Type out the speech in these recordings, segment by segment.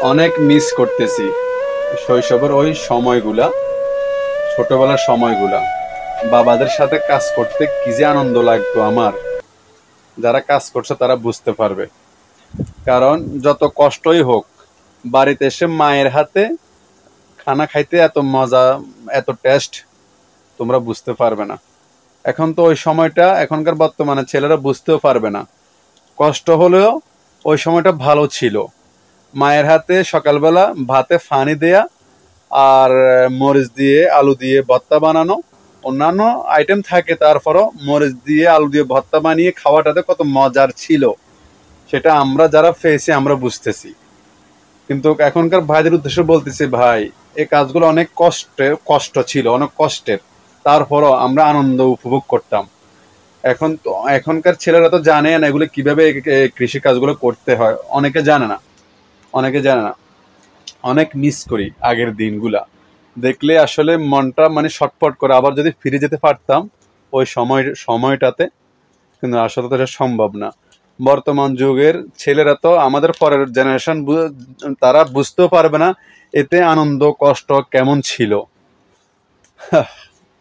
অনেক মিস করতেছি শৈশবের ওই সময়গুলা, ছোটবেলার সময়গুলা। বাবাদের সাথে কাজ করতে কি যে আনন্দ লাগতো আমার। যারা কাজ করছে তারা বুঝতে পারবে। কারণ যত কষ্টই হোক, বাড়িতে এসে মায়ের হাতে খানা খাইতে এত মজা, এত টেস্ট তোমরা বুঝতে পারবে না। এখন তো ওই সময়টা এখনকার বর্তমানে ছেলেরা বুঝতেও পারবে না। কষ্ট হলেও ওই সময়টা ভালো ছিল। মায়ের হাতে সকালবেলা ভাতে ফানি দেয়া, আর মরিচ দিয়ে আলু দিয়ে ভর্তা বানানো, অন্যান্য আইটেম থাকে, তারপরও মরিচ দিয়ে আলু দিয়ে ভর্তা বানিয়ে খাওয়াটাতে কত মজার ছিল, সেটা আমরা যারা পেয়েছি আমরা বুঝতেছি। কিন্তু এখনকার ভাইদের উদ্দেশ্যে বলতেছি, ভাই এই কাজগুলো অনেক কষ্ট ছিল, অনেক কষ্টের। তারপরও আমরা আনন্দ উপভোগ করতাম। এখন তো এখনকার ছেলেরা তো জানে না এগুলো কিভাবে কৃষি কাজগুলো করতে হয়, অনেকে জানে না, অনেকে জানে না। অনেক মিস করি আগের দিনগুলা, দেখলে আসলে মনটা মানে ছটফট করে। আবার যদি ফিরে যেতে পারতাম ওই সময়টাতে, কিন্তু আসলে তো এটা সম্ভব না। বর্তমান যুগের ছেলেরা তো আমাদের পরের জেনারেশন, তারা বুঝতেও পারবে না এতে আনন্দ কষ্ট কেমন ছিল।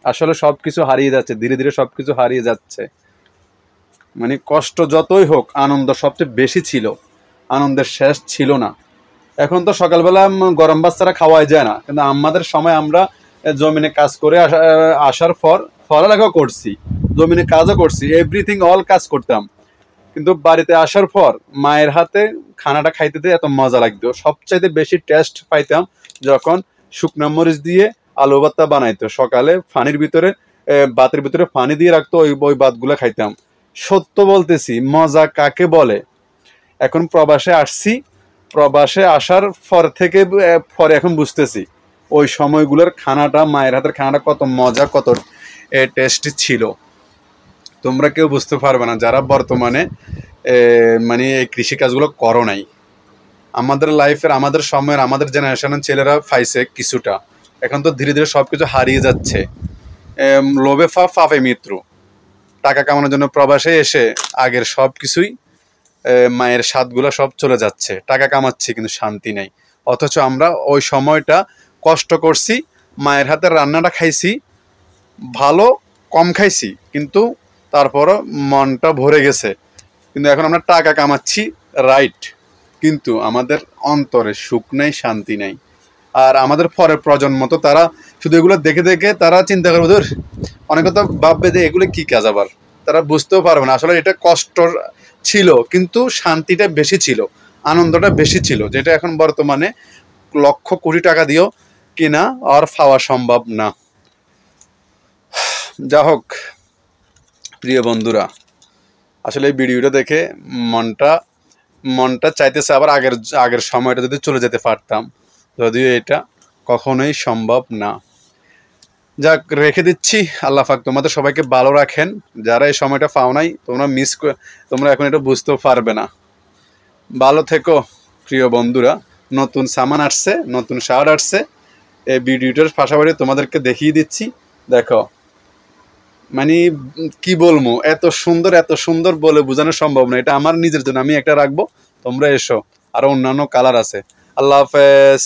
আসলে সবকিছু হারিয়ে যাচ্ছে, ধীরে ধীরে সবকিছু হারিয়ে যাচ্ছে। মানে কষ্ট যতই হোক, আনন্দ সবচেয়ে বেশি ছিল, আনন্দের শেষ ছিল না। এখন তো সকালবেলা গরম ভাত ছাড়া খাওয়াই যায় না, কিন্তু আমাদের সময় আমরা জমিনে কাজ করে আসার পর পড়ালেখাও করছি, জমিনে কাজও করছি, এভরিথিং অল কাজ করতাম। কিন্তু বাড়িতে আসার পর মায়ের হাতে খানাটা খাইতে দিয়ে এত মজা লাগতো। সবচাইতে বেশি টেস্ট পাইতাম যখন শুকনো মরিচ দিয়ে আলু ভর্তা বানাইতো সকালে, ফানির ভিতরে ভাতের ভিতরে পানি দিয়ে রাখতো, ওই ওই ভাতগুলো খাইতাম। সত্য বলতেছি, মজা কাকে বলে। এখন প্রবাসে আসছি, প্রবাসে আসার পর থেকে পরে এখন বুঝতেছি ওই সময়গুলোর খানাটা, মায়ের হাতের খানাটা কত মজা, কত টেস্টি ছিল। তোমরা কেউ বুঝতে পারবে না যারা বর্তমানে মানে এই কৃষিকাজগুলো করো নাই। আমাদের লাইফের, আমাদের সময়ের, আমাদের জেনারেশনের ছেলেরা পাইছে কিছুটা। এখন তো ধীরে ধীরে সবকিছু হারিয়ে যাচ্ছে। লোভে ফাফে মৃত্যু। টাকা কামানোর জন্য প্রবাসে এসে আগের সব কিছুই, মায়ের স্বাদগুলো সব চলে যাচ্ছে। টাকা কামাচ্ছি কিন্তু শান্তি নেই। অথচ আমরা ওই সময়টা কষ্ট করছি, মায়ের হাতের রান্নাটা খাইছি, ভালো কম খাইছি, কিন্তু তারপরও মনটা ভরে গেছে। কিন্তু এখন আমরা টাকা কামাচ্ছি, রাইট, কিন্তু আমাদের অন্তরে সুখ নেই, শান্তি নেই। আর আমাদের পরের প্রজন্ম তো তারা শুধু এগুলো দেখে দেখে তারা চিন্তা করবে, ধর অনেকে তো ভাববে যে এগুলো কি কাজ। আবার তারা বুঝতেও পারবে না আসলে এটা কষ্ট ছিল, কিন্তু শান্তিটা বেশি ছিল, আনন্দটা বেশি ছিল, যেটা এখন বর্তমানে লক্ষ কোটি টাকা দিয়েও কিনা আর পাওয়া সম্ভব না। যা হোক প্রিয় বন্ধুরা, আসলে এই ভিডিওটা দেখে মনটা মনটা চাইতেছে আবার আগের আগের সময়টা যদি চলে যেতে পারতাম, যদিও এটা কখনোই সম্ভব না। যাক, রেখে দিচ্ছি। আল্লাহ পাক তোমাদের সবাইকে ভালো রাখেন। যারা এই সময়টা পাও নাই, তোমরা এখন এটা বুঝতেও পারবে না। ভালো থেকো প্রিয় বন্ধুরা। নতুন সামান আসছে, নতুন শার্ট আসছে, এই ভিডিওটার পাশাপাশি তোমাদেরকে দেখিয়ে দিচ্ছি। দেখো, মানে কি বলবো, এত সুন্দর, এত সুন্দর বলে বোঝানো সম্ভব না। এটা আমার নিজের জন্য, আমি একটা রাখবো, তোমরা এসো। আরো অন্যান্য কালার আছে। আল্লাহ হাফেজ।